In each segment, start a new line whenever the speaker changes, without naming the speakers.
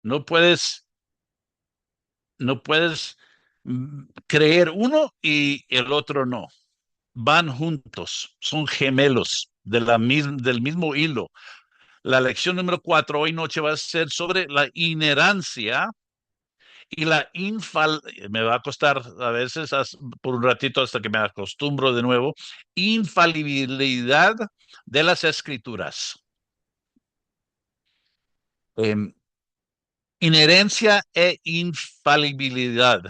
No puedes, no puedes creer uno y el otro no. Van juntos, son gemelos del mismo hilo. La lección número 4 hoy noche va a ser sobre la inherancia y me va a costar a veces por un ratito hasta que me acostumbro de nuevo, infalibilidad de las escrituras. Eh, Inherencia e infalibilidad.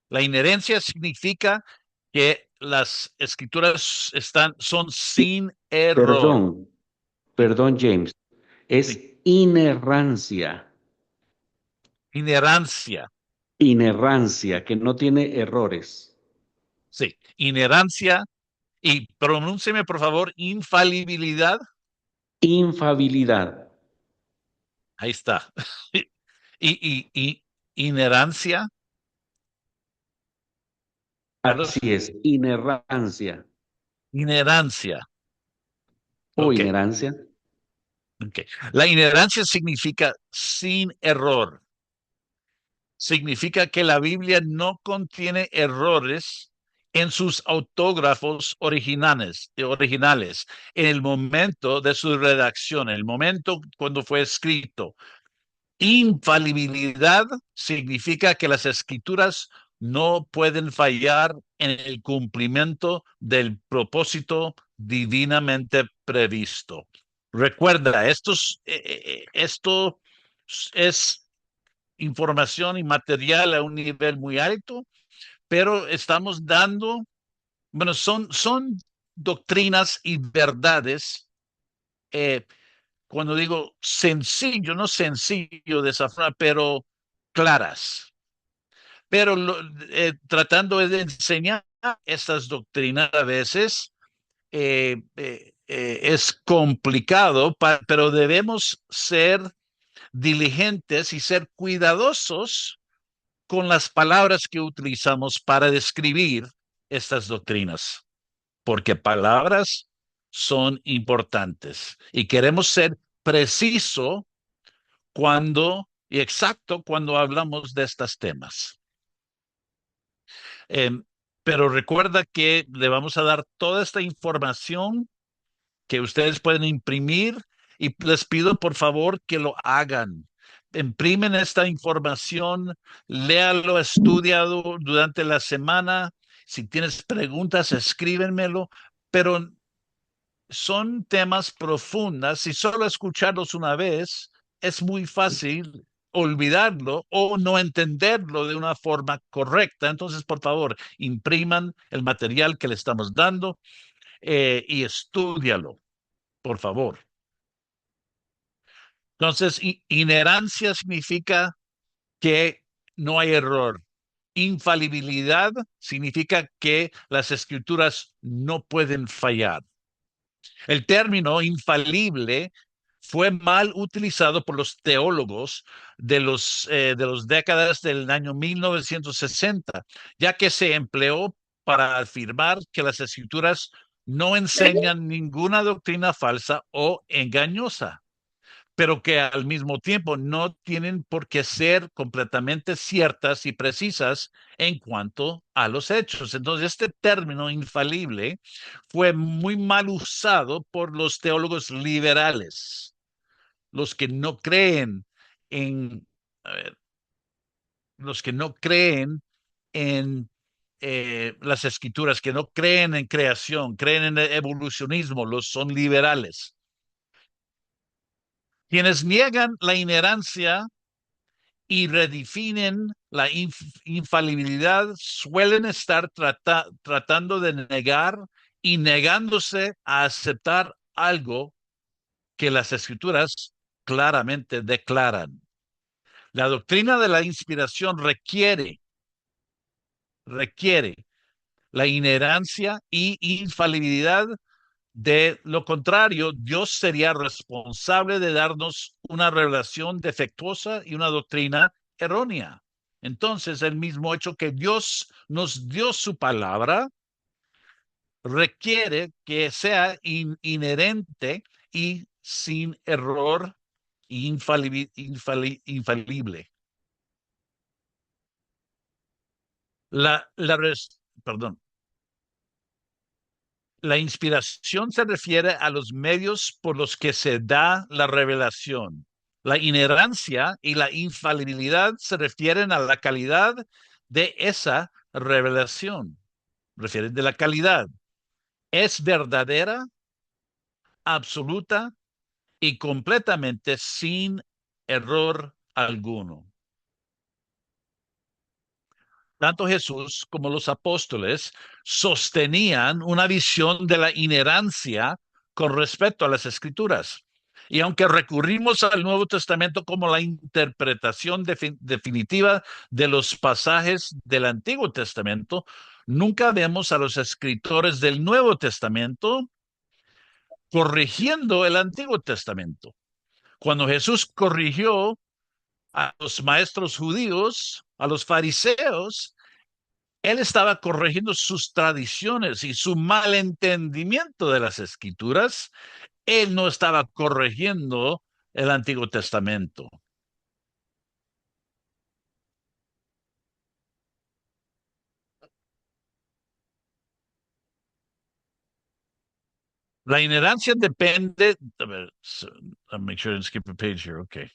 La inherencia significa que las escrituras son sin error.
Perdón, perdón, James. Es
Sí,
inerrancia,
inherancia.
inerrancia, que no tiene errores.
Sí, inherancia. Y pronúnceme, por favor, infalibilidad.
Infabilidad.
Ahí está. Y inherancia,
Así
Carlos.
es, inerrancia
Inherancia.
o
Ok,
inherancia.
ok. La inherancia significa sin error. Significa que la Biblia no contiene errores en sus autógrafos originales, en el momento de su redacción, en el momento cuando fue escrito. Infalibilidad significa que las escrituras no pueden fallar en el cumplimiento del propósito divinamente previsto. Recuerda, esto es información y material a un nivel muy alto, pero estamos dando, bueno, son doctrinas y verdades. eh, Cuando digo sencillo, no sencillo de esa forma, pero claras. Pero tratando de enseñar estas doctrinas a veces es complicado, pero debemos ser diligentes y ser cuidadosos con las palabras que utilizamos para describir estas doctrinas, porque palabras son importantes y queremos ser preciso y exacto cuando hablamos de estos temas. Eh, pero recuerda que le vamos a dar toda esta información que ustedes pueden imprimir y les pido por favor que lo hagan. Imprimen esta información, léalo, estudiado durante la semana. Si tienes preguntas, escríbenmelo, pero son temas profundas y solo escucharlos una vez es muy fácil olvidarlo o no entenderlo de una forma correcta. Entonces, por favor, impriman el material que le estamos dando y estúdialo, por favor. Entonces, inherancia significa que no hay error. Infalibilidad significa que las escrituras no pueden fallar. El término infalible fue mal utilizado por los teólogos de los décadas del año 1960, ya que se empleó para afirmar que las escrituras no enseñan ninguna doctrina falsa o engañosa, pero que al mismo tiempo no tienen por qué ser completamente ciertas y precisas en cuanto a los hechos. Entonces, este término infalible fue muy mal usado por los teólogos liberales, los que no creen en, a ver, los que no creen en las escrituras, que no creen en creación, creen en el evolucionismo, los son liberales. Quienes niegan la inherencia y redefinen la infalibilidad suelen estar tratando de negar y negándose a aceptar algo que las escrituras claramente declaran. La doctrina de la inspiración requiere la inherencia y infalibilidad. De lo contrario, Dios sería responsable de darnos una revelación defectuosa y una doctrina errónea. Entonces, el mismo hecho que Dios nos dio su palabra requiere que sea inherente y sin error infalible. La, la, perdón. La inspiración se refiere a los medios por los que se da la revelación. La inerrancia y la infalibilidad se refieren a la calidad de esa revelación. Refieren de la calidad. Es verdadera, absoluta y completamente sin error alguno. Tanto Jesús como los apóstoles sostenían una visión de la inerrancia con respecto a las escrituras. Y aunque recurrimos al Nuevo Testamento como la interpretación definitiva de los pasajes del Antiguo Testamento, nunca vemos a los escritores del Nuevo Testamento corrigiendo el Antiguo Testamento. Cuando Jesús corrigió a los maestros judíos, a los fariseos, él estaba corrigiendo sus tradiciones y su malentendimiento de las escrituras. Él no estaba corrigiendo el Antiguo Testamento. La inerrancia depende. A ver, I'll make sure I didn't skip a page here. Okay.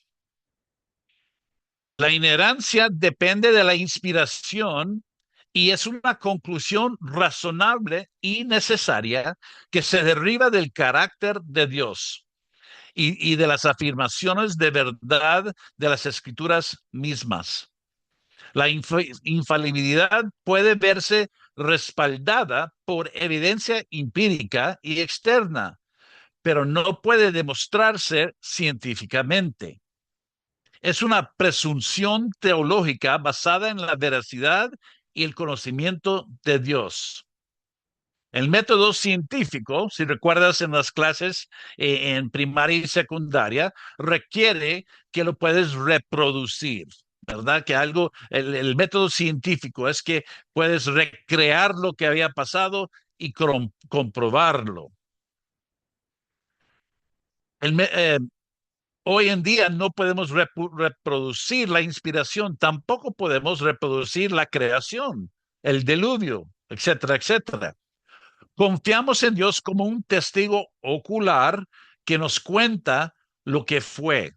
La inerrancia depende de la inspiración y es una conclusión razonable y necesaria que se deriva del carácter de Dios y de las afirmaciones de verdad de las escrituras mismas. La infalibilidad puede verse respaldada por evidencia empírica y externa, pero no puede demostrarse científicamente. Es una presunción teológica basada en la veracidad y el conocimiento de Dios. El método científico, si recuerdas en las clases en primaria y secundaria, requiere que lo puedes reproducir, ¿verdad? Que el método científico es que puedes recrear lo que había pasado y comprobarlo. El, Hoy en día no podemos reproducir la inspiración, tampoco podemos reproducir la creación, el diluvio, etcétera, etcétera. Confiamos en Dios como un testigo ocular que nos cuenta lo que fue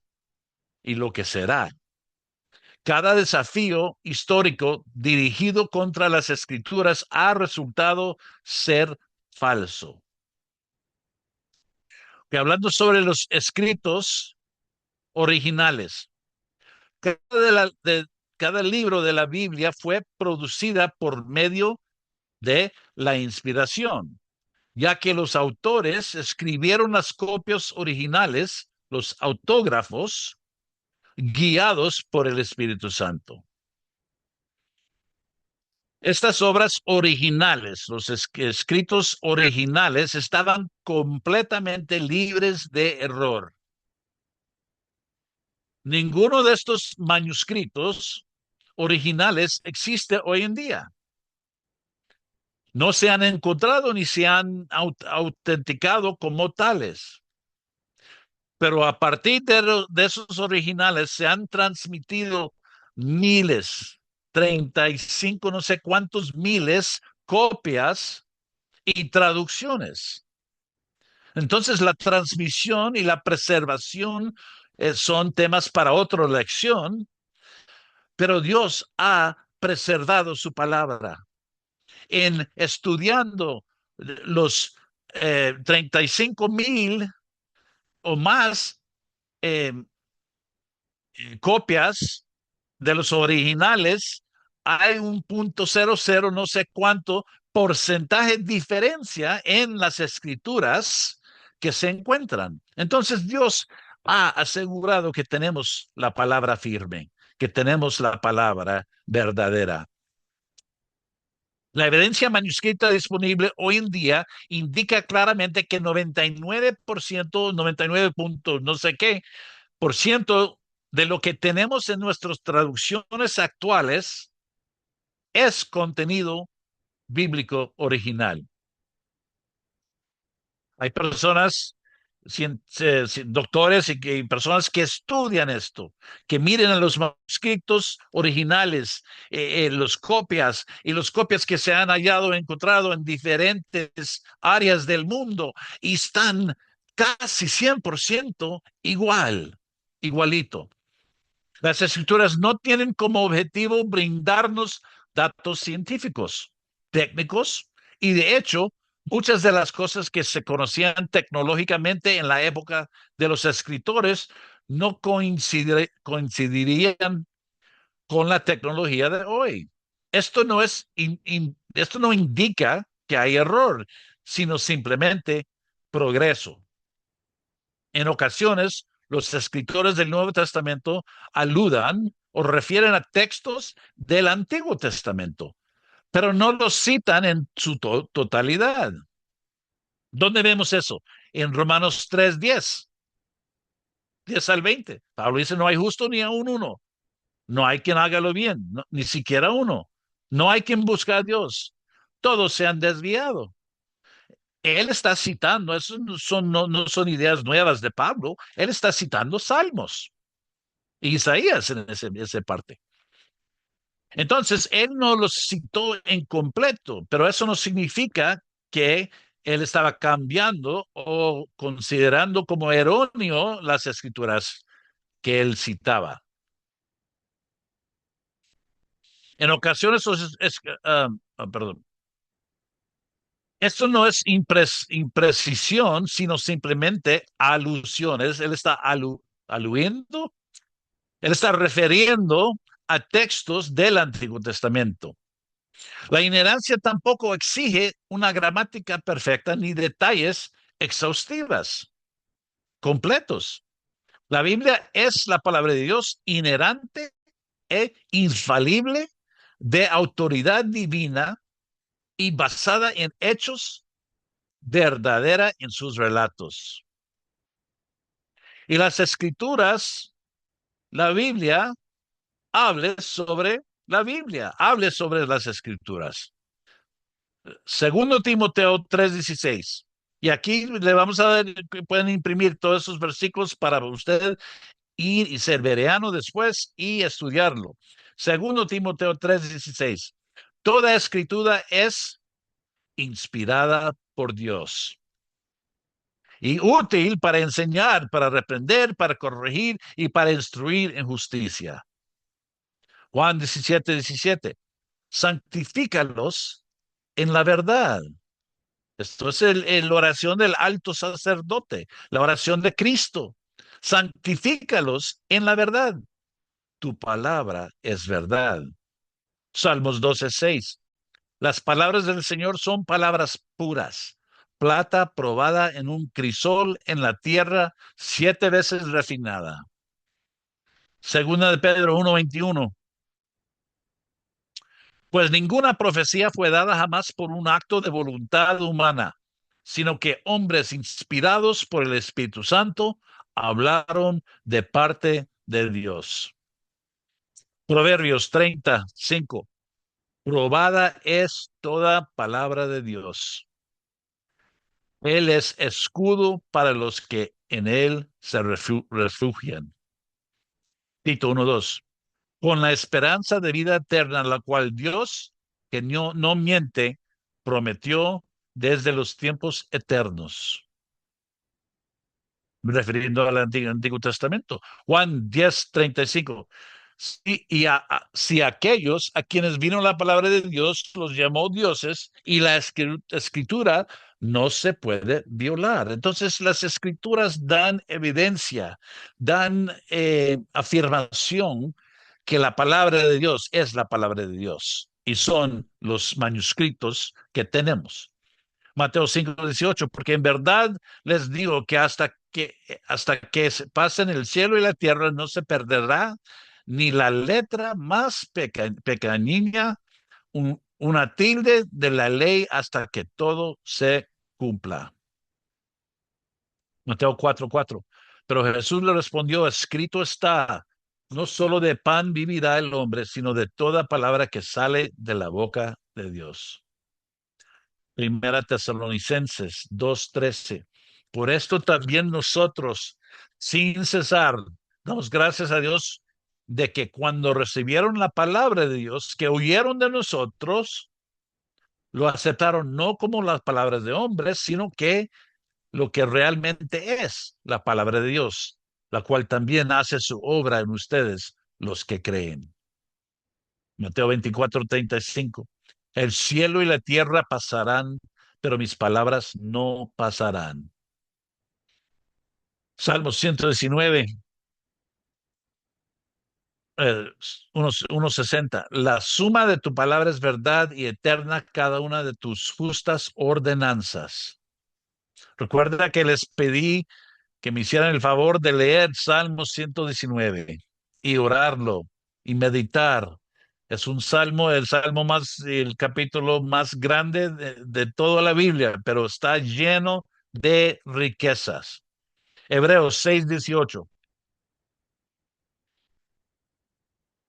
y lo que será. Cada desafío histórico dirigido contra las escrituras ha resultado ser falso. Que hablando sobre los escritos originales, cada libro de la Biblia fue producida por medio de la inspiración, ya que los autores escribieron las copias originales, los autógrafos, guiados por el Espíritu Santo. Estas obras originales, los escritos originales, estaban completamente libres de error. Ninguno de estos manuscritos originales existe hoy en día. No se han encontrado ni se han autenticado como tales. Pero a partir de esos originales se han transmitido miles, 35, no sé cuántos miles copias y traducciones. Entonces la transmisión y la preservación son temas para otra lección, pero Dios ha preservado su palabra. En estudiando los 35,000 o más eh, copias de los originales, hay un punto 00 no sé cuánto porcentaje diferencia en las escrituras que se encuentran. Entonces Dios ha asegurado que tenemos la palabra firme, que tenemos la palabra verdadera. La evidencia manuscrita disponible hoy en día indica claramente que 99%, 99 puntos, no sé qué, por ciento de lo que tenemos en nuestras traducciones actuales es contenido bíblico original. Hay personas doctores y personas que estudian esto, que miren a los manuscritos originales, los copias y los copias que se han hallado, encontrado en diferentes áreas del mundo y están casi 100% igualito. Las escrituras no tienen como objetivo brindarnos datos científicos, técnicos, y de hecho, muchas de las cosas que se conocían tecnológicamente en la época de los escritores no coincidirían con la tecnología de hoy. Esto no indica que hay error, sino simplemente progreso. En ocasiones, los escritores del Nuevo Testamento aludan o refieren a textos del Antiguo Testamento, pero no los citan en su totalidad. ¿Dónde vemos eso? En Romanos 10 al 20. Pablo dice, no hay justo ni aun uno. No hay quien haga lo bien, no, ni siquiera uno. No hay quien busque a Dios. Todos se han desviado. Él está citando, eso no son ideas nuevas de Pablo, él está citando Salmos. Isaías en esa parte. Entonces, él no los citó en completo, pero eso no significa que él estaba cambiando o considerando como erróneo las escrituras que él citaba. En ocasiones, perdón, esto no es imprecisión, sino simplemente alusiones. Él está aludiendo, él está refiriendo a textos del Antiguo Testamento. La inerrancia tampoco exige una gramática perfecta ni detalles exhaustivas, completos. La Biblia es la palabra de Dios inerrante e infalible, de autoridad divina y basada en hechos verdadera en sus relatos. Y las escrituras, la Biblia, hable sobre las escrituras. Segundo Timoteo 3:16. Y aquí le vamos a dar, pueden imprimir todos esos versículos para usted ir y ser bereano después y estudiarlo. Segundo Timoteo 3:16. Toda escritura es inspirada por Dios y útil para enseñar, para reprender, para corregir y para instruir en justicia. Juan 17:17. Santifícalos en la verdad. Esto es la oración del alto sacerdote, la oración de Cristo. Santifícalos en la verdad. Tu palabra es verdad. Salmos 12:6. Las palabras del Señor son palabras puras, plata probada en un crisol en la tierra, 7 veces refinada. Segunda de Pedro 1:21. Pues ninguna profecía fue dada jamás por un acto de voluntad humana, sino que hombres inspirados por el Espíritu Santo hablaron de parte de Dios. Proverbios 30:5. Probada es toda palabra de Dios. Él es escudo para los que en él se refugian. Tito 1:2. Con la esperanza de vida eterna, la cual Dios, que no miente, prometió desde los tiempos eternos, refiriendo al Antiguo Testamento. Juan 10:35. Si aquellos a quienes vino la palabra de Dios los llamó dioses, y la escritura no se puede violar. Entonces las escrituras dan evidencia, dan afirmación que la palabra de Dios es la palabra de Dios y son los manuscritos que tenemos. Mateo 5:18, porque en verdad les digo que hasta que se pasen el cielo y la tierra no se perderá ni la letra más pequeña, una tilde de la ley, hasta que todo se cumpla. Mateo 4:4. Pero Jesús le respondió, escrito está, no solo de pan vivirá el hombre, sino de toda palabra que sale de la boca de Dios. Primera Tesalonicenses 2:13. Por esto también nosotros, sin cesar, damos gracias a Dios de que cuando recibieron la palabra de Dios, que oyeron de nosotros, lo aceptaron no como las palabras de hombres, sino que lo que realmente es la palabra de Dios, la cual también hace su obra en ustedes, los que creen. Mateo 24:35. El cielo y la tierra pasarán, pero mis palabras no pasarán. Salmo 119, 1:60. La suma de tu palabra es verdad y eterna cada una de tus justas ordenanzas. Recuerda que les pedí que me hicieran el favor de leer Salmo 119 y orarlo y meditar. Es un salmo, el capítulo más grande de toda la Biblia, pero está lleno de riquezas. Hebreos 6:18.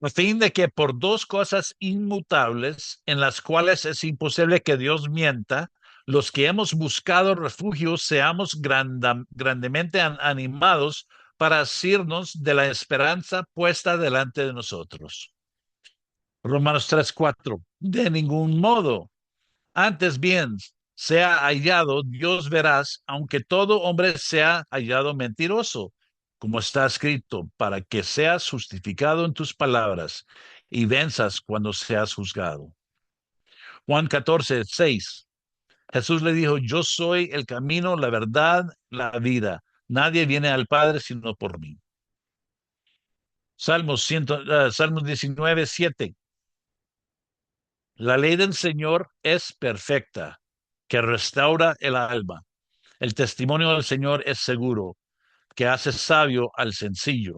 A fin de que por dos cosas inmutables, en las cuales es imposible que Dios mienta, los que hemos buscado refugio seamos grandemente animados para asirnos de la esperanza puesta delante de nosotros. Romanos 3:4. De ningún modo. Antes bien, sea hallado Dios verás, aunque todo hombre sea hallado mentiroso, como está escrito, para que seas justificado en tus palabras y venzas cuando seas juzgado. Juan 14:6. Jesús le dijo, yo soy el camino, la verdad, la vida. Nadie viene al Padre sino por mí. Salmos 19:7. La ley del Señor es perfecta, que restaura el alma. El testimonio del Señor es seguro, que hace sabio al sencillo.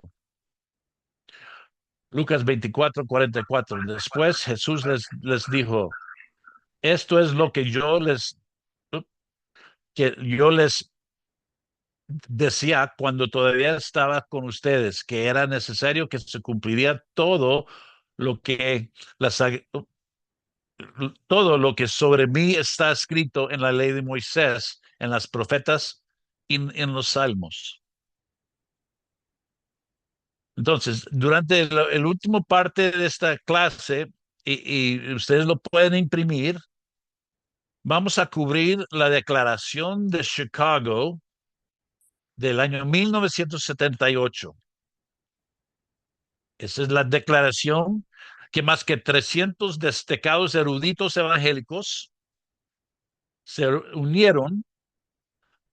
Lucas 24:44. Después Jesús les dijo, esto es lo que yo les decía cuando todavía estaba con ustedes, que era necesario que se cumpliría lo que las, todo lo que sobre mí está escrito en la ley de Moisés, en las profetas y en los salmos. Entonces, durante el último parte de esta clase, y ustedes lo pueden imprimir, vamos a cubrir la Declaración de Chicago del año 1978. Esa es la declaración que más que 300 destacados eruditos evangélicos se unieron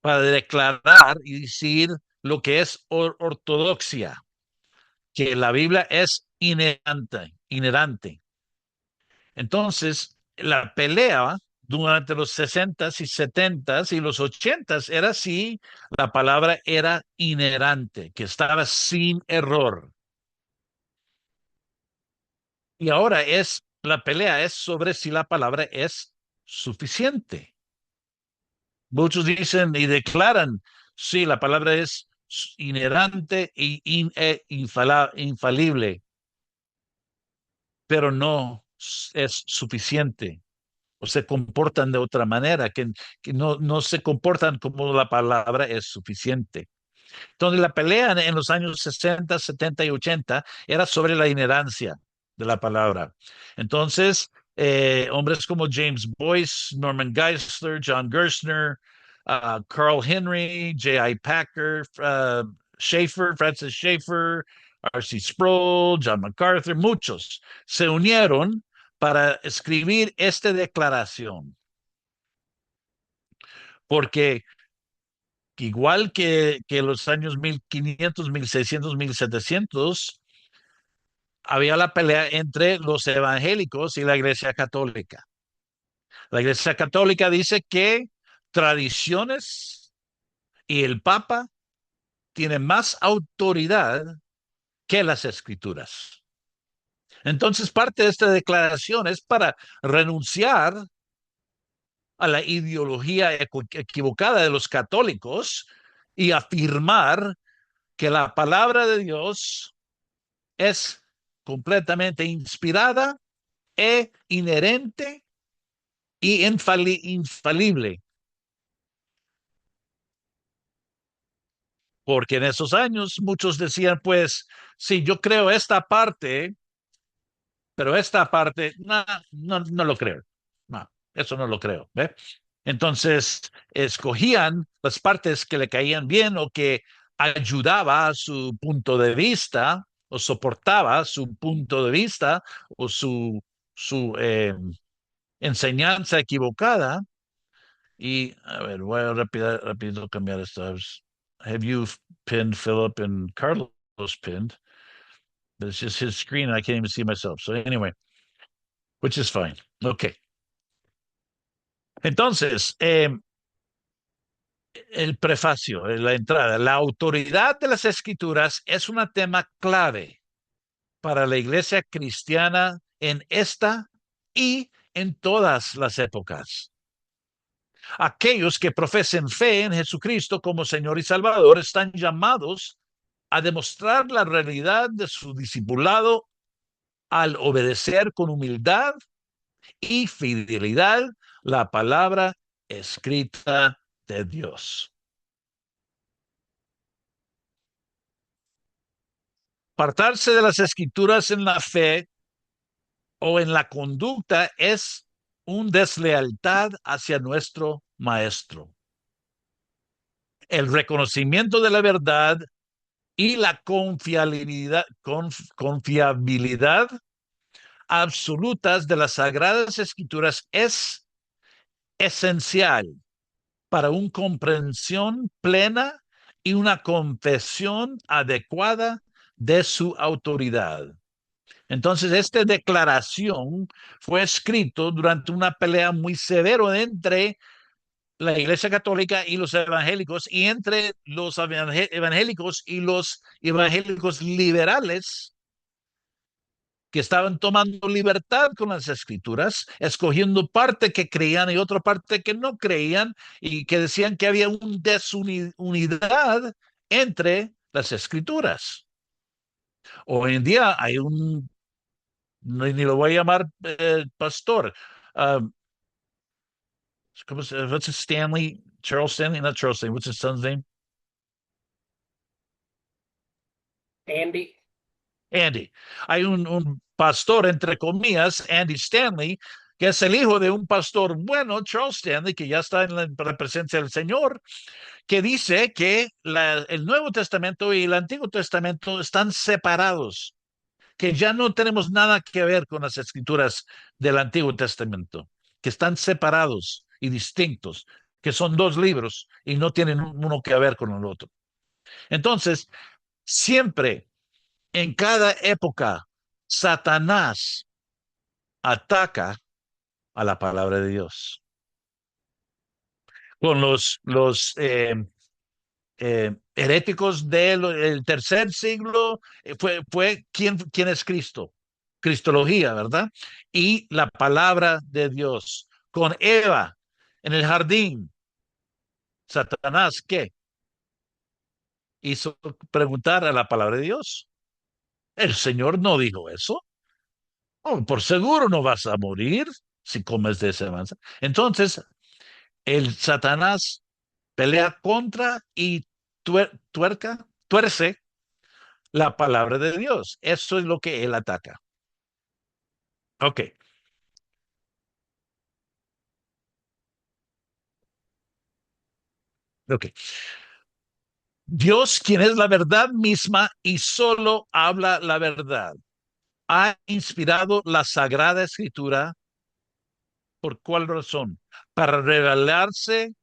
para declarar y decir lo que es ortodoxia, que la Biblia es inherente. Entonces, la pelea durante los 60s y 70s y los 80s era si la palabra era inherente, que estaba sin error. Y ahora la pelea es sobre si la palabra es suficiente. Muchos dicen y declaran, sí, la palabra es inherente infalible, pero no es suficiente. O se comportan de otra manera, que no se comportan como la palabra es suficiente. Entonces, la pelea en los años 60, 70 y 80 era sobre la inherencia de la palabra. Entonces, hombres como James Boyce, Norman Geisler, John Gerstner, Carl Henry, J.I. Packer, Francis Schaeffer, R.C. Sproul, John MacArthur, muchos se unieron para escribir esta declaración, porque igual que los años 1500, 1600, 1700, había la pelea entre los evangélicos y la Iglesia Católica. La Iglesia Católica dice que tradiciones y el Papa tienen más autoridad que las Escrituras. Entonces, parte de esta declaración es para renunciar a la ideología equivocada de los católicos y afirmar que la palabra de Dios es completamente inspirada e inherente y infalible. porque en esos años muchos decían, pues, sí, yo creo esta parte, pero esta parte, no, no lo creo. No, eso no lo creo. ¿Ve? Entonces, escogían las partes que le caían bien o que ayudaba a su punto de vista o soportaba su punto de vista o su enseñanza equivocada. Y, a ver, voy a rápido cambiar esto. Have you pinned Philip and Carlos pinned? But it's just his screen and I can't even see myself. So anyway, which is fine. Okay. Entonces, el prefacio, la entrada, la autoridad de las escrituras es un tema clave para la iglesia cristiana en esta y en todas las épocas. Aquellos que profesen fe en Jesucristo como Señor y Salvador están llamados a demostrar la realidad de su discipulado al obedecer con humildad y fidelidad la palabra escrita de Dios. Apartarse de las escrituras en la fe o en la conducta es un deslealtad hacia nuestro maestro. El reconocimiento de la verdad y la confiabilidad absolutas de las Sagradas Escrituras es esencial para una comprensión plena y una confesión adecuada de su autoridad. Entonces, esta declaración fue escrito durante una pelea muy severa entre la Iglesia Católica y los evangélicos y entre los evangélicos y los evangélicos liberales que estaban tomando libertad con las escrituras, escogiendo parte que creían y otra parte que no creían y que decían que había una desunidad entre las escrituras. Hoy en día hay ni lo voy a llamar pastor. What's his Stanley? Charles Stanley? Not Charles Stanley. What's his son's name?
Andy.
Andy. Hay un pastor, entre comillas, Andy Stanley, que es el hijo de un pastor bueno, Charles Stanley, que ya está en la presencia del Señor, que dice que el Nuevo Testamento y el Antiguo Testamento están separados, que ya no tenemos nada que ver con las escrituras del Antiguo Testamento, que están separados y distintos, que son dos libros y no tienen uno que ver con el otro. Entonces, siempre, en cada época, Satanás ataca a la palabra de Dios. Con los heréticos del tercer siglo, fue ¿quién es Cristo? Cristología, ¿verdad? Y la palabra de Dios. Con Eva en el jardín, Satanás, ¿qué? Hizo preguntar a la palabra de Dios. El Señor no dijo eso. Oh, por seguro no vas a morir si comes de esa manzana. Entonces, el Satanás pelea contra y tuerce la palabra de Dios. Eso es lo que él ataca. Ok. Ok. Dios, quien es la verdad misma y solo habla la verdad, ha inspirado la Sagrada Escritura. ¿Por cuál razón? Para revelarse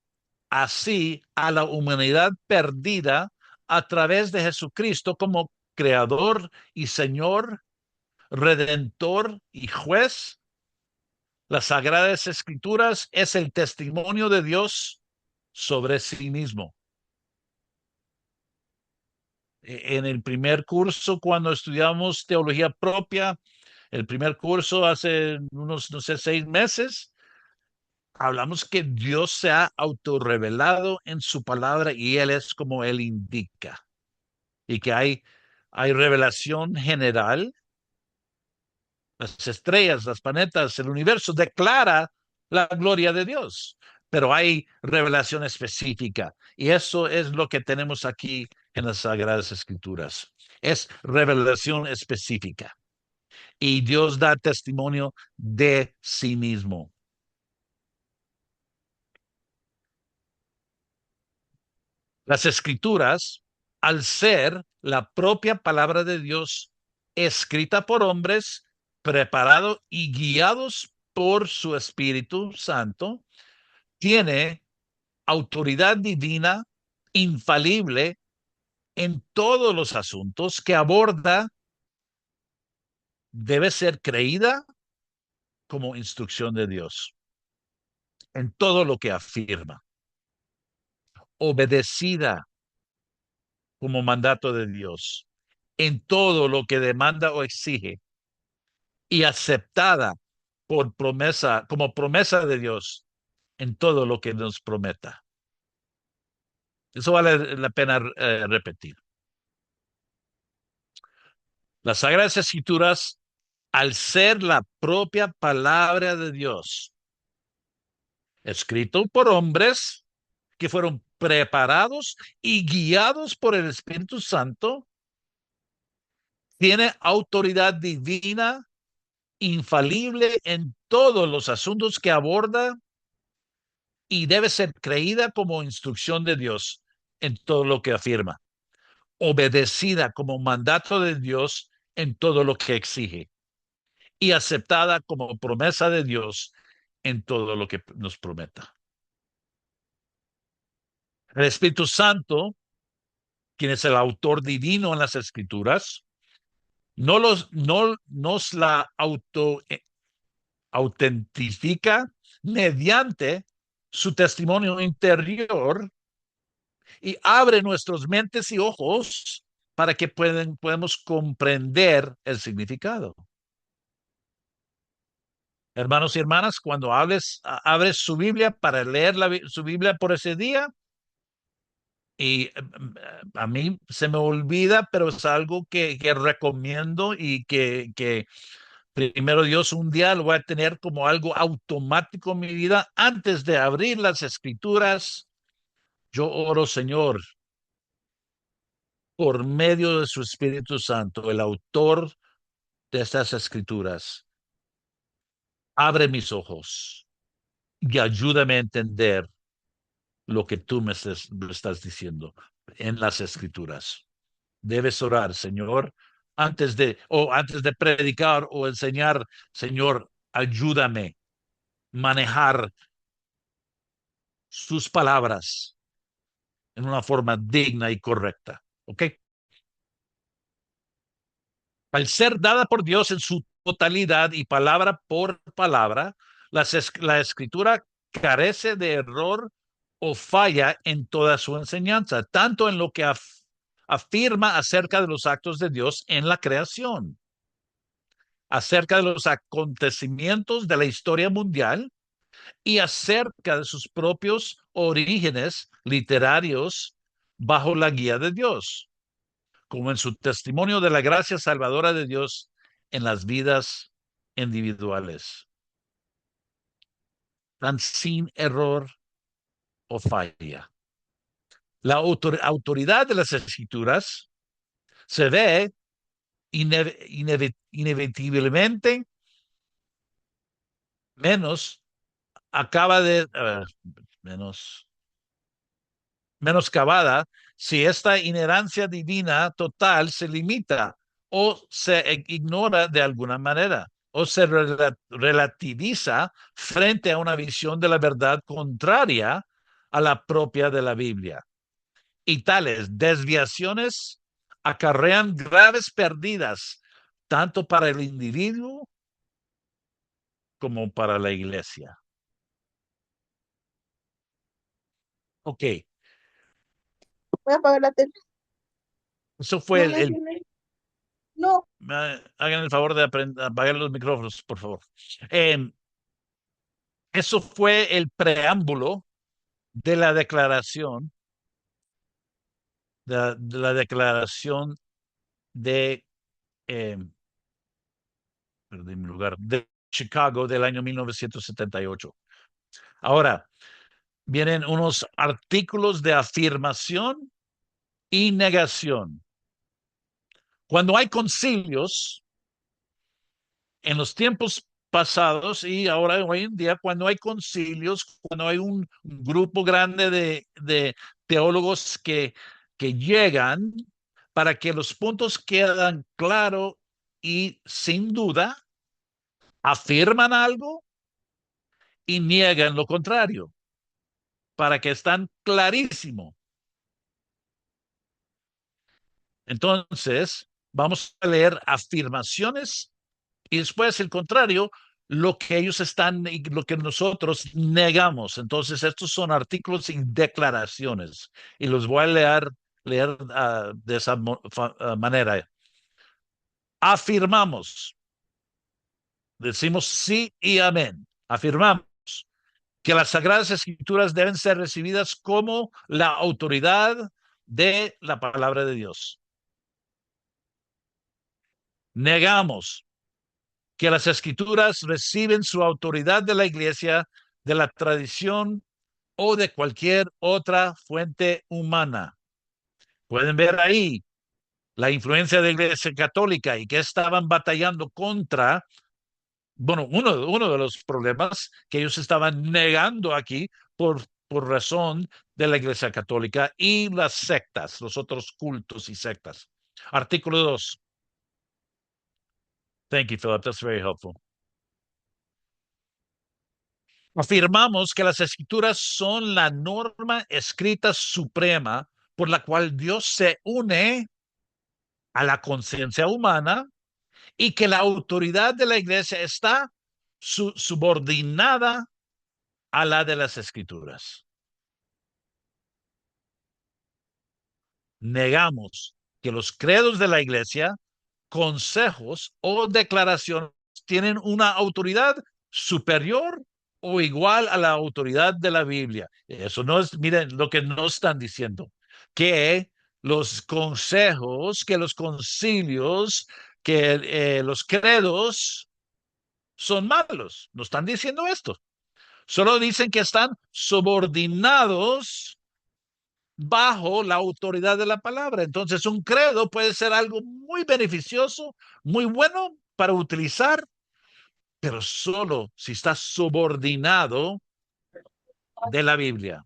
así a la humanidad perdida a través de Jesucristo como Creador y Señor, Redentor y Juez. Las Sagradas Escrituras es el testimonio de Dios sobre sí mismo. En el primer curso, cuando estudiamos teología propia, el primer curso hace unos, no sé, 6 meses, hablamos que Dios se ha autorrevelado en su palabra y Él es como Él indica. Y que hay revelación general. Las estrellas, las planetas, el universo declara la gloria de Dios, pero hay revelación específica. Y eso es lo que tenemos aquí en las Sagradas Escrituras. Es revelación específica. Y Dios da testimonio de sí mismo. Las Escrituras, al ser la propia palabra de Dios escrita por hombres, preparados y guiados por su Espíritu Santo, tiene autoridad divina infalible en todos los asuntos que aborda. Debe ser creída como instrucción de Dios en todo lo que afirma, obedecida como mandato de Dios en todo lo que demanda o exige, y aceptada por promesa, como promesa de Dios en todo lo que nos prometa. Eso vale la pena repetir. Las Sagradas Escrituras, al ser la propia palabra de Dios, escrito por hombres que fueron preparados y guiados por el Espíritu Santo, tiene autoridad divina infalible en todos los asuntos que aborda y debe ser creída como instrucción de Dios en todo lo que afirma, obedecida como mandato de Dios en todo lo que exige y aceptada como promesa de Dios en todo lo que nos prometa. El Espíritu Santo, quien es el autor divino en las Escrituras, no nos la autentifica mediante su testimonio interior y abre nuestras mentes y ojos para que podemos comprender el significado. Hermanos y hermanas, cuando abres su Biblia para leer su Biblia por ese día, y a mí se me olvida, pero es algo que recomiendo y que primero Dios un día lo voy a tener como algo automático en mi vida. Antes de abrir las Escrituras, yo oro, Señor, por medio de su Espíritu Santo, el autor de estas Escrituras, abre mis ojos y ayúdame a entender lo que tú me estás diciendo en las Escrituras. Debes orar, Señor, antes de predicar o enseñar, Señor, ayúdame a manejar sus palabras en una forma digna y correcta. ¿Ok? Al ser dada por Dios en su totalidad y palabra por palabra, la escritura carece de error o falla en toda su enseñanza, tanto en lo que afirma acerca de los actos de Dios en la creación, acerca de los acontecimientos de la historia mundial y acerca de sus propios orígenes literarios bajo la guía de Dios, como en su testimonio de la gracia salvadora de Dios en las vidas individuales. Tan sin error o falla. La autoridad de las Escrituras se ve inevitablemente menos acaba de menos menoscabada si esta inherencia divina total se limita o se ignora de alguna manera o se relativiza frente a una visión de la verdad contraria a la propia de la Biblia. Y tales desviaciones acarrean graves pérdidas tanto para el individuo como para la iglesia. Ok,
Voy a apagar la tele.
eso fue
No.
hagan el favor de apagar los micrófonos, por favor. Eso fue el preámbulo de la declaración, de la declaración de, perdí mi lugar, de Chicago del año 1978. Ahora, vienen unos artículos de afirmación y negación. Cuando hay concilios, en los tiempos pasados y ahora hoy en día, cuando hay concilios, cuando hay un grupo grande de teólogos que llegan para que los puntos quedan claros y sin duda afirman algo y niegan lo contrario, para que están clarísimo. Entonces, vamos a leer afirmaciones y después el contrario, lo que ellos están y lo que nosotros negamos. Entonces, estos son artículos y declaraciones y los voy a leer de esa manera. Afirmamos, decimos sí y amén. Afirmamos que las Sagradas Escrituras deben ser recibidas como la autoridad de la palabra de Dios. Negamos que las Escrituras reciben su autoridad de la Iglesia, de la tradición o de cualquier otra fuente humana. Pueden ver ahí la influencia de la Iglesia Católica y que estaban batallando contra, bueno, uno de los problemas que ellos estaban negando aquí por razón de la Iglesia Católica y las sectas, los otros cultos y sectas. Artículo 2. Thank you, Philip. That's very helpful. Afirmamos que las escrituras son la norma escrita suprema por la cual Dios se une a la conciencia humana y que la autoridad de la iglesia está subordinada a la de las escrituras. Negamos que los credos de la iglesia, consejos o declaraciones tienen una autoridad superior o igual a la autoridad de la Biblia. Eso no es, miren lo que nos están diciendo, que los consejos, que los concilios, que los credos son malos. No están diciendo esto. Solo dicen que están subordinados bajo la autoridad de la palabra. Entonces, un credo puede ser algo muy beneficioso, muy bueno para utilizar, pero solo si está subordinado de la Biblia.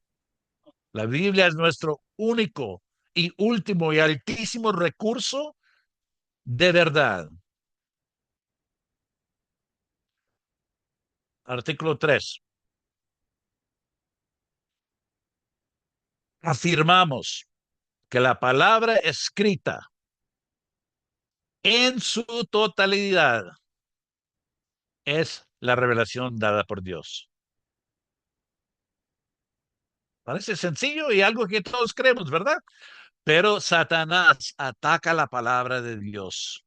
La Biblia es nuestro único y último y altísimo recurso de verdad. Artículo 3. Afirmamos que la palabra escrita en su totalidad es la revelación dada por Dios. Parece sencillo y algo que todos creemos, ¿verdad? Pero Satanás ataca la palabra de Dios.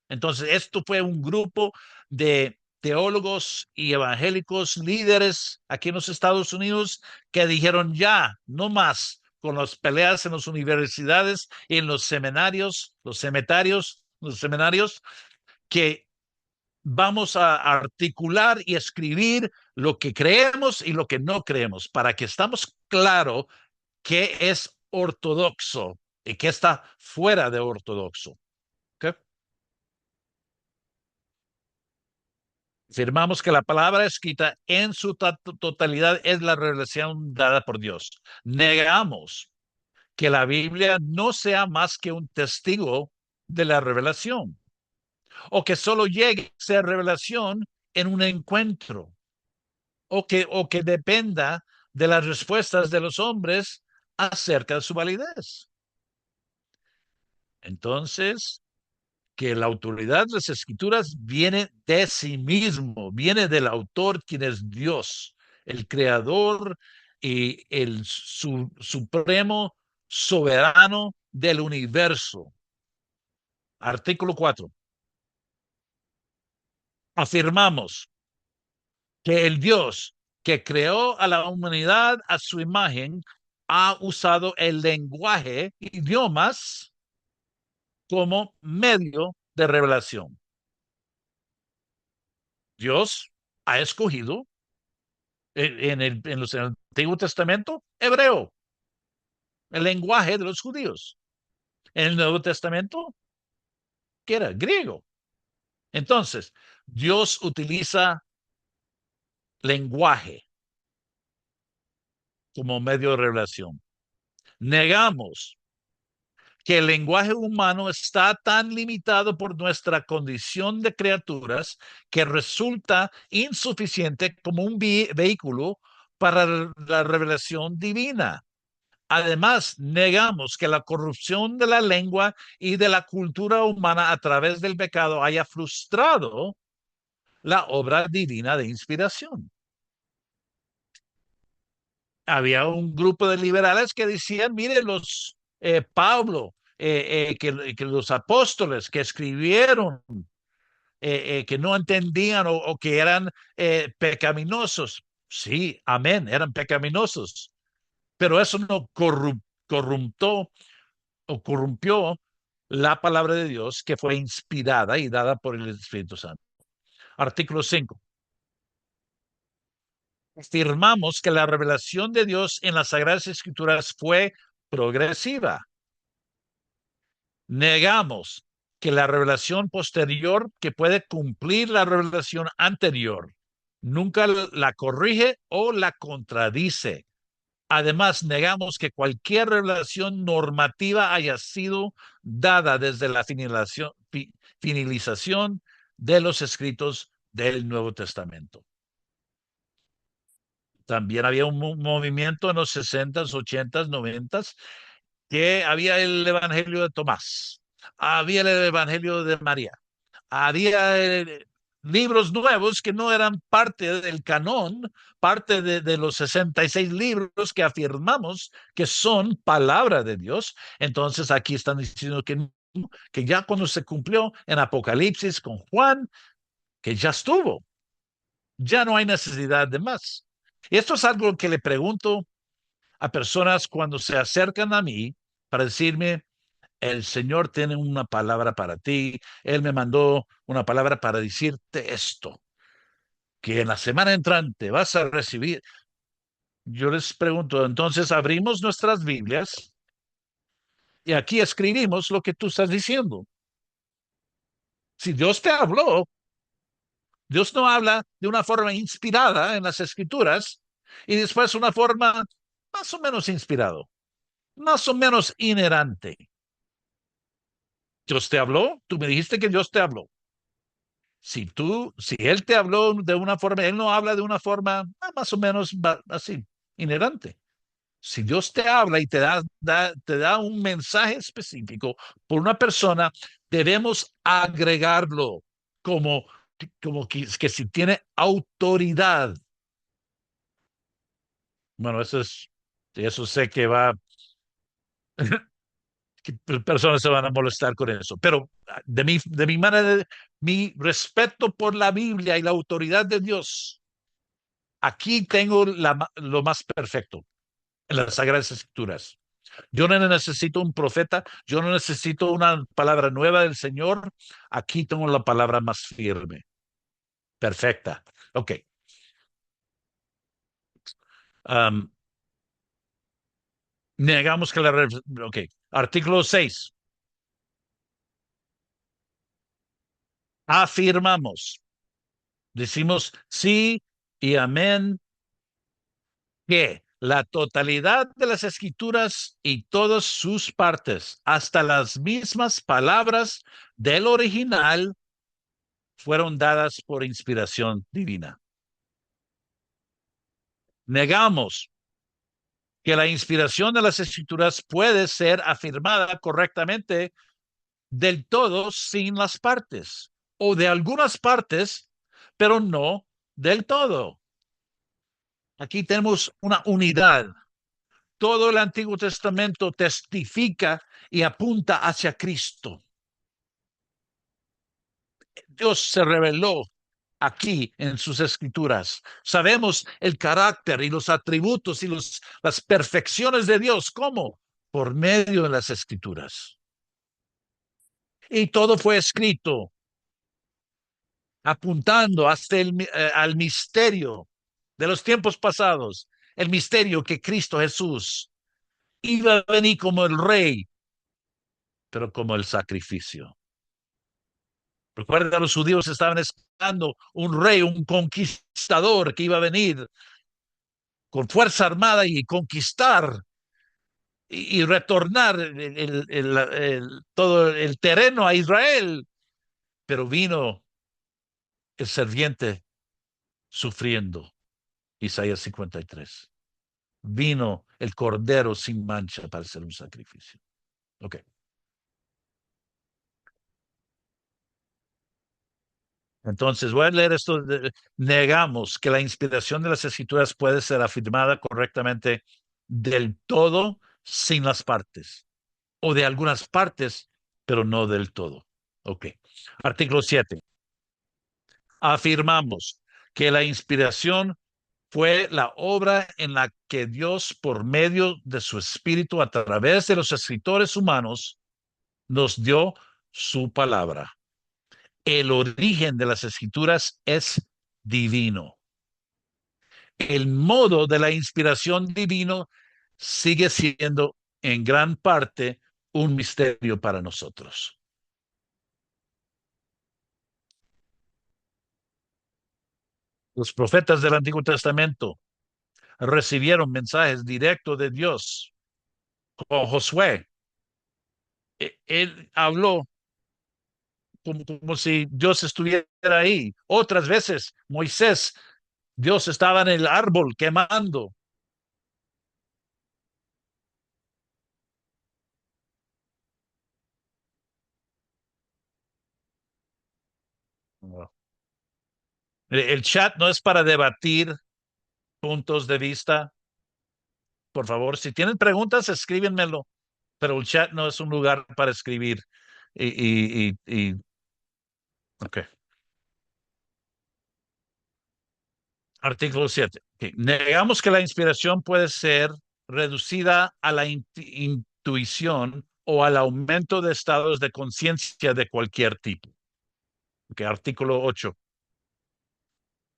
Entonces, esto fue un grupo de teólogos y evangélicos líderes aquí en los Estados Unidos que dijeron ya, no más con las peleas en las universidades y en los seminarios, que vamos a articular y escribir lo que creemos y lo que no creemos para que estamos claros qué es ortodoxo y qué está fuera de ortodoxo. ¿Okay? Afirmamos que la palabra escrita en su totalidad es la revelación dada por Dios. Negamos que la Biblia no sea más que un testigo de la revelación o que solo llegue a ser revelación en un encuentro o que dependa de las respuestas de los hombres acerca de su validez. Entonces, que la autoridad de las escrituras viene de sí mismo, viene del autor, quien es Dios, el creador y el supremo soberano del universo. Artículo 4. Afirmamos que el Dios que creó a la humanidad a su imagen ha usado el lenguaje, idiomas, como medio de revelación. Dios ha escogido en el Antiguo Testamento hebreo. el lenguaje de los judíos. En el Nuevo Testamento, ¿qué era? Griego. Entonces, Dios utiliza lenguaje como medio de revelación. Negamos que el lenguaje humano está tan limitado por nuestra condición de criaturas que resulta insuficiente como un vehículo para la revelación divina. Además, negamos que la corrupción de la lengua y de la cultura humana a través del pecado haya frustrado la obra divina de inspiración. Había un grupo de liberales que decían, miren, Pablo, que los apóstoles que escribieron, que no entendían o que eran pecaminosos. Sí, amén, eran pecaminosos, pero eso no corrompió o corrompió la palabra de Dios que fue inspirada y dada por el Espíritu Santo. Artículo 5. Afirmamos que la revelación de Dios en las Sagradas Escrituras fue progresiva. Negamos que la revelación posterior que puede cumplir la revelación anterior nunca la corrige o la contradice. Además, negamos que cualquier revelación normativa haya sido dada desde la finalización de los escritos del Nuevo Testamento. También había un movimiento en los 60s, 80s, 90s, que había el Evangelio de Tomás, había el Evangelio de María, había libros nuevos que no eran parte del canon, parte de los 66 libros que afirmamos que son palabra de Dios. Entonces aquí están diciendo que ya cuando se cumplió en Apocalipsis con Juan, que ya estuvo, ya no hay necesidad de más. Y esto es algo que le pregunto a personas cuando se acercan a mí para decirme, el Señor tiene una palabra para ti, Él me mandó una palabra para decirte esto, que en la semana entrante vas a recibir. Yo les pregunto, entonces abrimos nuestras Biblias y aquí escribimos lo que tú estás diciendo. Si Dios te habló, Dios no habla de una forma inspirada en las Escrituras y después una forma más o menos inspirado, más o menos inherente. Dios te habló, tú me dijiste que Dios te habló. Si él te habló de una forma, él no habla de una forma más o menos así, inherente. Si Dios te habla y te da un mensaje específico por una persona, debemos agregarlo como que si tiene autoridad. Bueno, eso sé que que personas se van a molestar con eso, pero de mi manera, mi respeto por la Biblia y la autoridad de Dios, aquí tengo lo más perfecto en las Sagradas Escrituras. Yo no necesito un profeta, yo no necesito una palabra nueva del Señor. Aquí tengo la palabra más firme, perfecta. Ok. Um, negamos que ok. Artículo 6. Afirmamos, decimos sí y amén, que la totalidad de las escrituras y todas sus partes, hasta las mismas palabras del original, fueron dadas por inspiración divina. Negamos que la inspiración de las escrituras puede ser afirmada correctamente del todo sin las partes, o de algunas partes, pero no del todo. Aquí tenemos una unidad. Todo el Antiguo Testamento testifica y apunta hacia Cristo. Dios se reveló aquí en sus escrituras. Sabemos el carácter y los atributos y las perfecciones de Dios. ¿Cómo? Por medio de las escrituras. Y todo fue escrito apuntando hasta al misterio de los tiempos pasados, el misterio que Cristo Jesús iba a venir como el rey, pero como el sacrificio. Recuerda, los judíos estaban esperando un rey, un conquistador que iba a venir con fuerza armada y conquistar y retornar todo el terreno a Israel. Pero vino el serviente sufriendo, Isaías 53. Vino el cordero sin mancha para hacer un sacrificio. Ok. Entonces, voy a leer esto. Negamos que la inspiración de las escrituras puede ser afirmada correctamente del todo sin las partes, o de algunas partes, pero no del todo. Ok. Artículo 7. Afirmamos que la inspiración fue la obra en la que Dios, por medio de su espíritu, a través de los escritores humanos, nos dio su palabra. El origen de las escrituras es divino. El modo de la inspiración divino sigue siendo en gran parte un misterio para nosotros. Los profetas del Antiguo Testamento recibieron mensajes directos de Dios. Como Josué, él habló como si Dios estuviera ahí. Otras veces, Moisés, Dios estaba en el árbol quemando. El chat no es para debatir puntos de vista. Por favor, si tienen preguntas, escríbenmelo, pero el chat no es un lugar para escribir. Ok. Artículo 7. Okay. Negamos que la inspiración puede ser reducida a la intuición o al aumento de estados de conciencia de cualquier tipo. Okay. Artículo 8.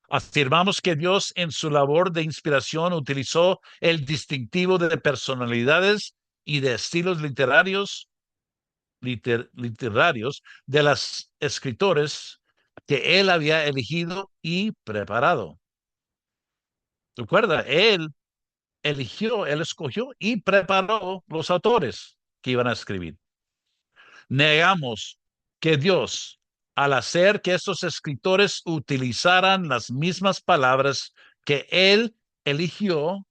Afirmamos que Dios en su labor de inspiración utilizó el distintivo de personalidades y de estilos literarios de los escritores que él había elegido y preparado. Recuerda, él eligió, él escogió y preparó los autores que iban a escribir. Negamos que Dios, al hacer que estos escritores utilizaran las mismas palabras que él eligió,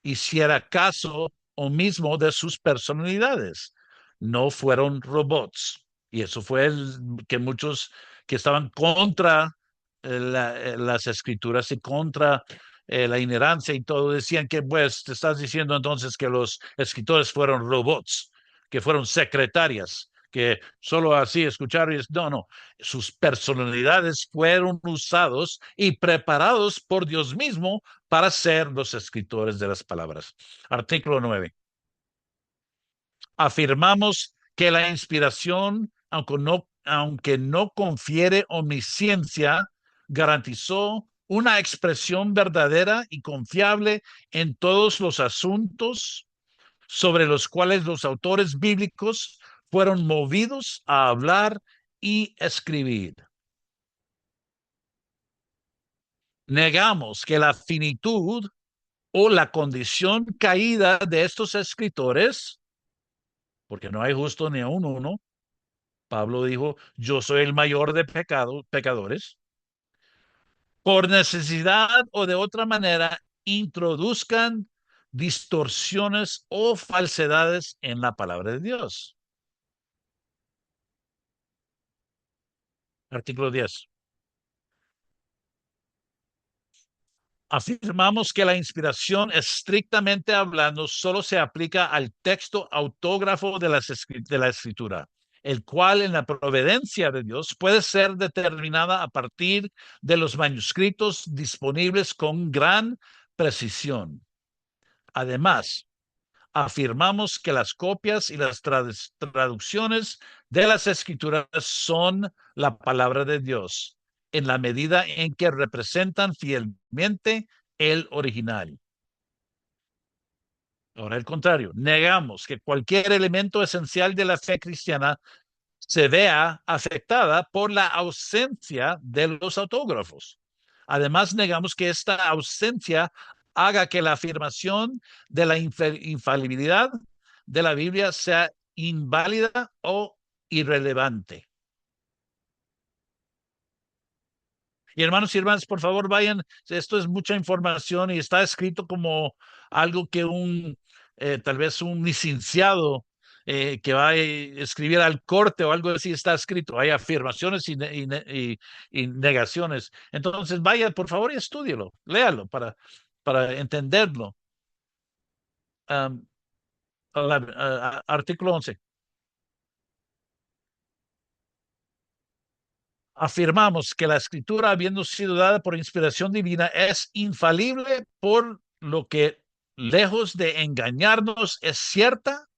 hiciera caso o mismo de sus personalidades. No fueron robots. Y eso fue el que muchos que estaban contra las escrituras y contra la inherencia y todo decían que pues te estás diciendo entonces que los escritores fueron robots, que fueron secretarias, que solo así escucharon. No, sus personalidades fueron usados y preparados por Dios mismo para ser los escritores de las palabras. Artículo 9. Afirmamos que la inspiración, aunque no confiere omnisciencia, garantizó una expresión verdadera y confiable en todos los asuntos sobre los cuales los autores bíblicos fueron movidos a hablar y escribir. Negamos que la finitud o la condición caída de estos escritores, porque no hay justo ni a uno. Pablo dijo, yo soy el mayor de pecadores. Por necesidad o de otra manera, introduzcan distorsiones o falsedades en la palabra de Dios. Artículo 10. Afirmamos que la inspiración, estrictamente hablando, solo se aplica al texto autógrafo de la escritura, el cual en la providencia de Dios puede ser determinada a partir de los manuscritos disponibles con gran precisión. Además, afirmamos que las copias y las traducciones de las escrituras son la palabra de Dios, en la medida en que representan fielmente el original. Ahora, al contrario, negamos que cualquier elemento esencial de la fe cristiana se vea afectada por la ausencia de los autógrafos. Además, negamos que esta ausencia haga que la afirmación de la infalibilidad de la Biblia sea inválida o irrelevante. Y hermanos y hermanas, por favor, vayan. Esto es mucha información y está escrito como algo que tal vez un licenciado que va a escribir al corte o algo así está escrito. Hay afirmaciones y negaciones. Entonces, vaya, por favor, y estúdielo, léalo para entenderlo. Um, artículo 11. Afirmamos que la escritura, habiendo sido dada por inspiración divina, es infalible, por lo que, lejos de engañarnos, es cierta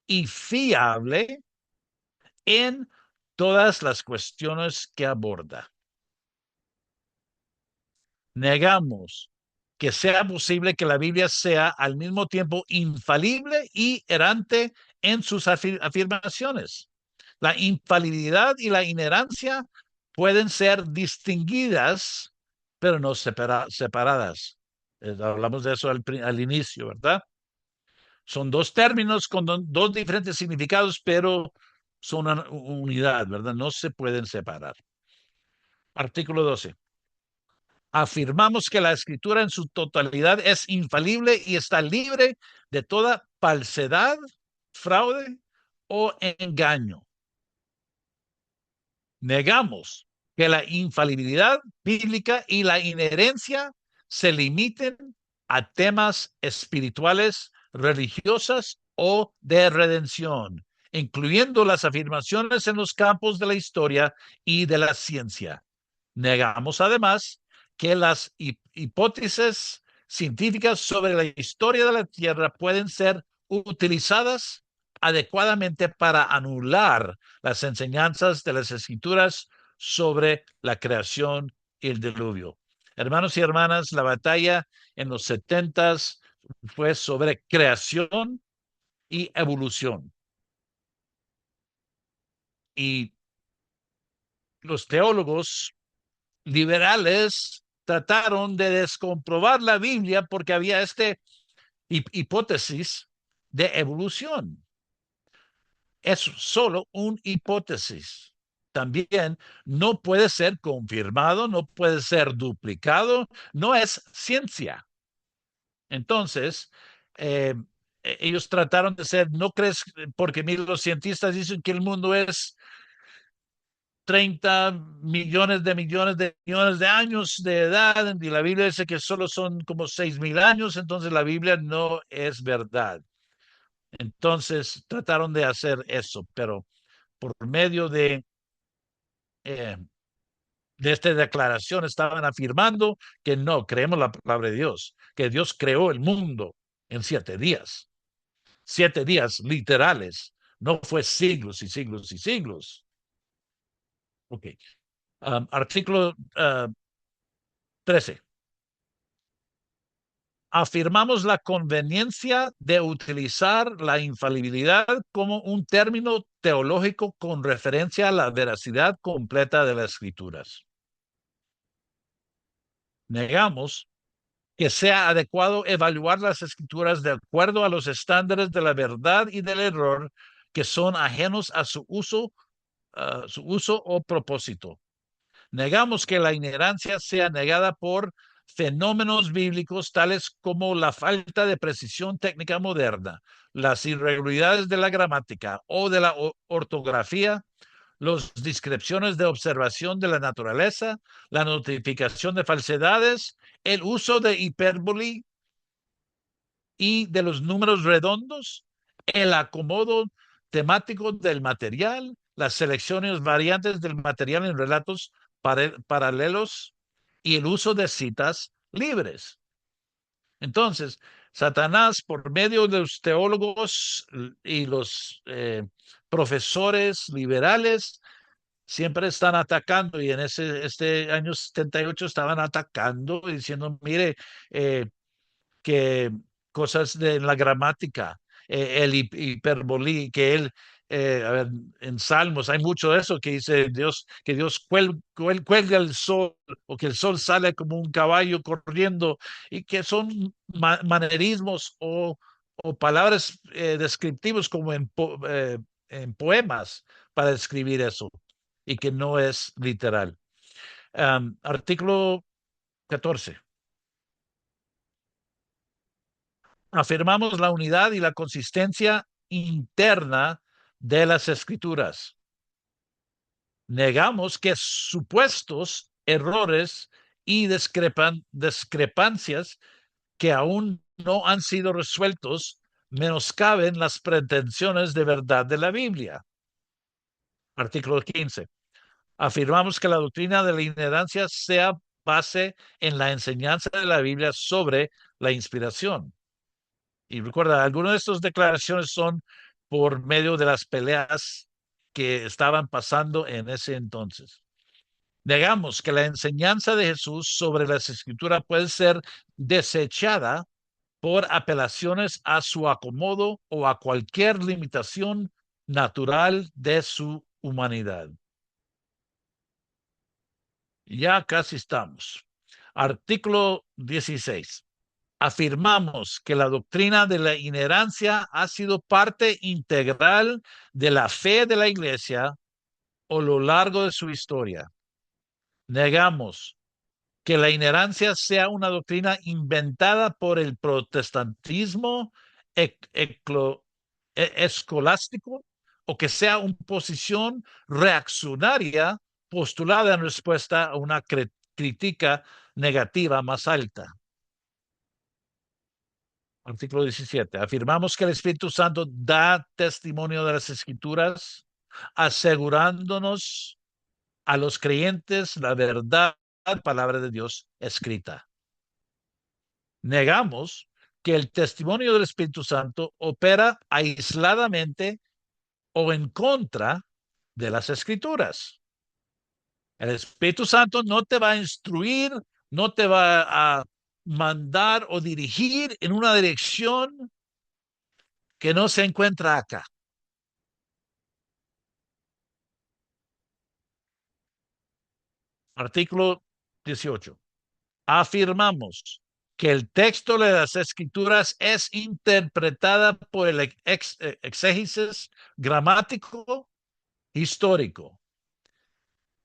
y fiable en todas las cuestiones que aborda. Negamos que sea posible que la Biblia sea al mismo tiempo infalible y errante en sus afirmaciones. La infalibilidad y la inerrancia pueden ser distinguidas, pero no separadas. Hablamos de eso al inicio, ¿verdad? Son dos términos con dos diferentes significados, pero son una unidad, ¿verdad? No se pueden separar. Artículo 12. Afirmamos que la escritura en su totalidad es infalible y está libre de toda falsedad, fraude o engaño. Negamos que la infalibilidad bíblica y la inherencia se limiten a temas espirituales, religiosas o de redención, incluyendo las afirmaciones en los campos de la historia y de la ciencia. Negamos además que las hipótesis científicas sobre la historia de la Tierra pueden ser utilizadas adecuadamente para anular las enseñanzas de las escrituras sobre la creación y el diluvio. Hermanos y hermanas, la batalla en los 70s fue sobre creación y evolución. Y los teólogos liberales trataron de descomprobar la Biblia porque había esta hipótesis de evolución. Es solo una hipótesis. También no puede ser confirmado, no puede ser duplicado, no es ciencia. Entonces, ellos trataron de ser, no crees, porque los cientistas dicen que el mundo es 30 millones de años de edad, y la Biblia dice que solo son como 6,000 años, entonces la Biblia no es verdad. Entonces trataron de hacer eso, pero por medio eh, de esta declaración estaban afirmando que no, creemos la palabra de Dios, que Dios creó el mundo en 7 días. 7 días literales, no fue siglos y siglos y siglos. Ok. Artículo 13. Afirmamos la conveniencia de utilizar la infalibilidad como un término teológico con referencia a la veracidad completa de las escrituras. Negamos que sea adecuado evaluar las escrituras de acuerdo a los estándares de la verdad y del error que son ajenos a su uso o propósito. Negamos que la inerrancia sea negada por fenómenos bíblicos tales como la falta de precisión técnica moderna, las irregularidades de la gramática o de la ortografía, las descripciones de observación de la naturaleza, la notificación de falsedades, el uso de hipérbole y de los números redondos, el acomodo temático del material, las selecciones variantes del material en relatos paralelos y el uso de citas libres. Entonces, Satanás, por medio de los teólogos y los profesores liberales, siempre están atacando, y en este año 78 estaban atacando y diciendo, mire, que cosas de la gramática, el hiperbolí, que él, a ver, en Salmos hay mucho de eso que dice Dios, que Dios cuelga el sol, o que el sol sale como un caballo corriendo, y que son manerismos o palabras descriptivos como en poemas para describir eso, y que no es literal. Artículo 14. Afirmamos la unidad y la consistencia interna de las escrituras. Negamos que supuestos errores y discrepancias que aún no han sido resueltos menoscaben las pretensiones de verdad de la Biblia. Artículo 15. Afirmamos que la doctrina de la inerrancia sea base en la enseñanza de la Biblia sobre la inspiración. Y recuerda, algunas de estas declaraciones son por medio de las peleas que estaban pasando en ese entonces. Negamos que la enseñanza de Jesús sobre las escrituras puede ser desechada por apelaciones a su acomodo o a cualquier limitación natural de su humanidad. Ya casi estamos. Artículo 16. Afirmamos que la doctrina de la inerrancia ha sido parte integral de la fe de la Iglesia a lo largo de su historia. Negamos que la inerrancia sea una doctrina inventada por el protestantismo escolástico, o que sea una posición reaccionaria postulada en respuesta a una crítica negativa más alta. Artículo 17. Afirmamos que el Espíritu Santo da testimonio de las Escrituras, asegurándonos a los creyentes la verdad, palabra de Dios escrita. Negamos que el testimonio del Espíritu Santo opera aisladamente o en contra de las Escrituras. El Espíritu Santo no te va a instruir, no te va a mandar o dirigir en una dirección que no se encuentra acá. Artículo 18. Afirmamos que el texto de las Escrituras es interpretada por el exégesis gramático histórico,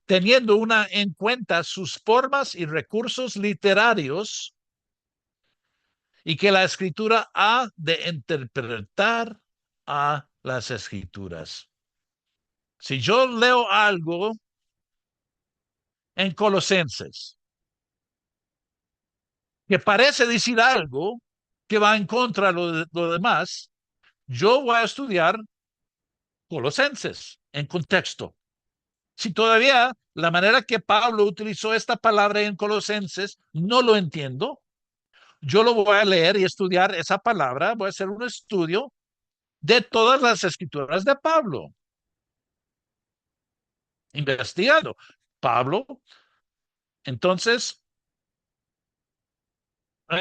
teniendo en cuenta sus formas y recursos literarios, y que la Escritura ha de interpretar a las Escrituras. Si yo leo algo en Colosenses que parece decir algo que va en contra de lo demás, yo voy a estudiar Colosenses en contexto. Si todavía la manera que Pablo utilizó esta palabra en Colosenses no lo entiendo, yo lo voy a leer y estudiar esa palabra, voy a hacer un estudio de todas las escrituras de Pablo, investigando. Pablo, entonces,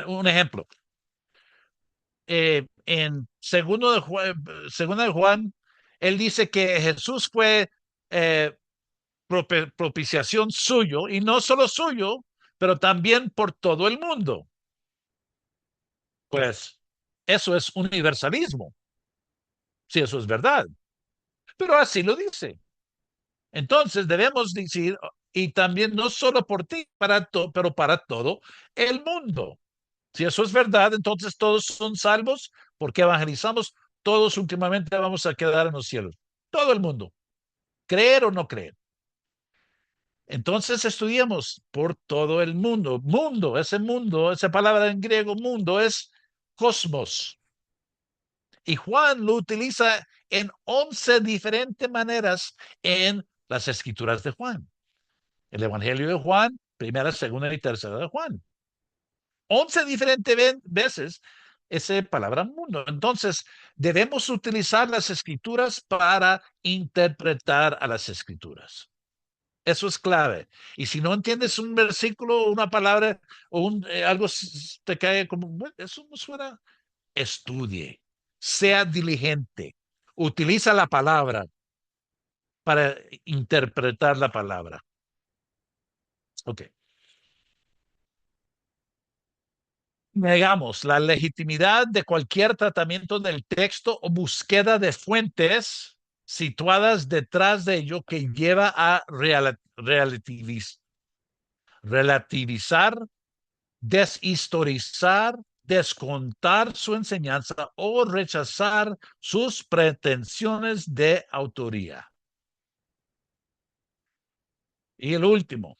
un ejemplo. En segunda de Juan, él dice que Jesús fue propiciación suyo, y no solo suyo, pero también por todo el mundo. Pues eso es universalismo, si eso es verdad, pero así lo dice. Entonces debemos decir, y también no solo por ti, pero para todo el mundo. Si eso es verdad, entonces todos son salvos, porque evangelizamos, todos últimamente vamos a quedar en los cielos. Todo el mundo, creer o no creer. Entonces estudiamos por todo el mundo. Mundo, esa palabra en griego, mundo, es cosmos. Y Juan lo utiliza en 11 diferentes maneras en las escrituras de Juan. El Evangelio de Juan, primera, segunda y tercera de Juan. 11 diferentes veces esa palabra mundo. Entonces, debemos utilizar las escrituras para interpretar a las escrituras. Eso es clave. Y si no entiendes un versículo, una palabra o algo te cae como, bueno, eso no suena estudie, sea diligente, utiliza la palabra para interpretar la palabra. Ok. Negamos la legitimidad de cualquier tratamiento del texto o búsqueda de fuentes situadas detrás de ello que lleva a relativizar, deshistorizar, descontar su enseñanza o rechazar sus pretensiones de autoría. Y el último.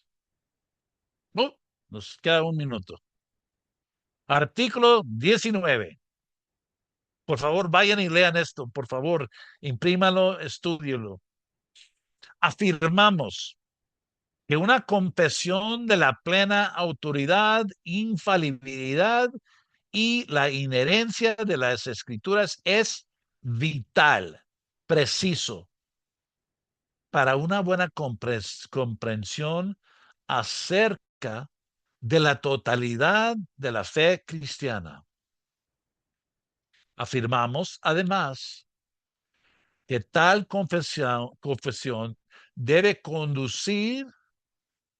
Nos queda un minuto. Artículo 19. Por favor, vayan y lean esto. Por favor, imprímalo, estúdielo. Afirmamos que una confesión de la plena autoridad, infalibilidad y la inherencia de las escrituras es vital, preciso, para una buena comprensión acerca de la totalidad de la fe cristiana. Afirmamos, además, que tal confesión debe conducir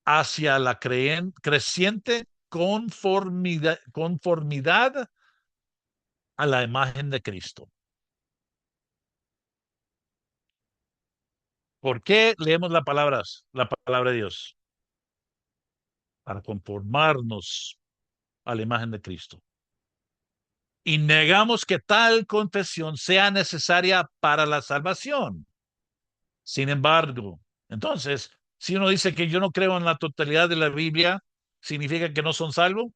hacia la creciente conformidad a la imagen de Cristo. ¿Por qué leemos la palabra de Dios? Para conformarnos a la imagen de Cristo. Y negamos que tal confesión sea necesaria para la salvación. Sin embargo, entonces, si uno dice que yo no creo en la totalidad de la Biblia, ¿significa que no son salvos?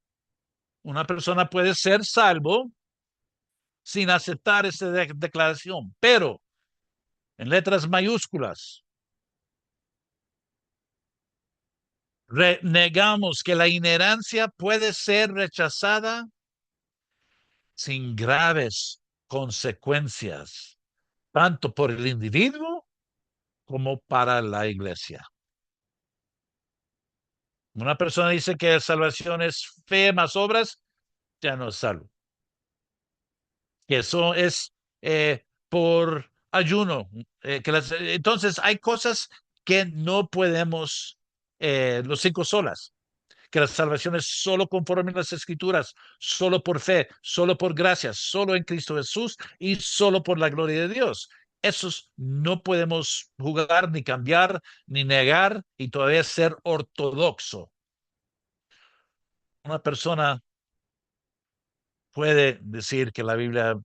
Una persona puede ser salvo sin aceptar esa declaración, pero en letras mayúsculas, negamos que la inerrancia puede ser rechazada sin graves consecuencias, tanto por el individuo como para la iglesia. Una persona dice que la salvación es fe más obras, ya no es salvo. Que eso es por ayuno. Entonces hay cosas que no podemos, los 5 solas, que la salvación es solo conforme a las escrituras, solo por fe, solo por gracia, solo en Cristo Jesús y solo por la gloria de Dios. Esos no podemos jugar, ni cambiar, ni negar y todavía ser ortodoxo. Una persona puede decir que la Biblia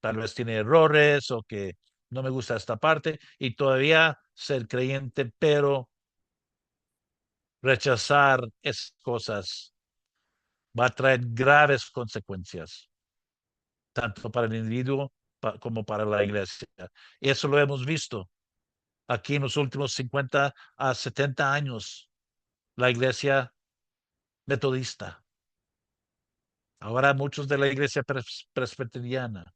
tal vez tiene errores o que no me gusta esta parte y todavía ser creyente, pero rechazar esas cosas va a traer graves consecuencias, tanto para el individuo como para la iglesia. Y eso lo hemos visto aquí en los últimos 50 a 70 años, la iglesia metodista. Ahora muchos de la iglesia presbiteriana,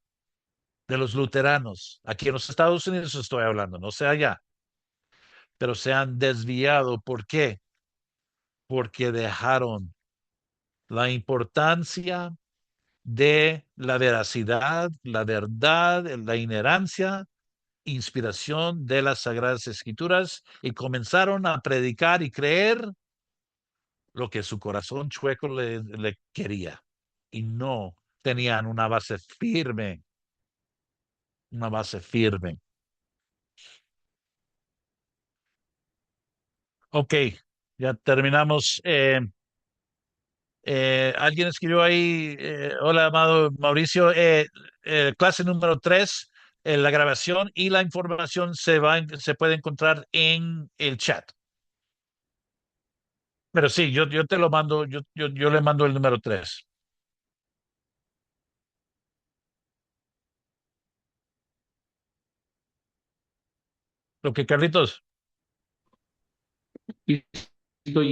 de los luteranos, aquí en los Estados Unidos estoy hablando, no sé allá, pero se han desviado. ¿Por qué? Porque dejaron la importancia de la veracidad, la verdad, la inerrancia, inspiración de las Sagradas Escrituras y comenzaron a predicar y creer lo que su corazón chueco le quería y no tenían una base firme, una base firme. Ok, ya terminamos. Alguien escribió ahí, hola, amado Mauricio, clase número 3, la grabación y la información se puede encontrar en el chat. Pero sí, yo te lo mando, yo le mando el número 3. Lo que Carlitos.
Y estoy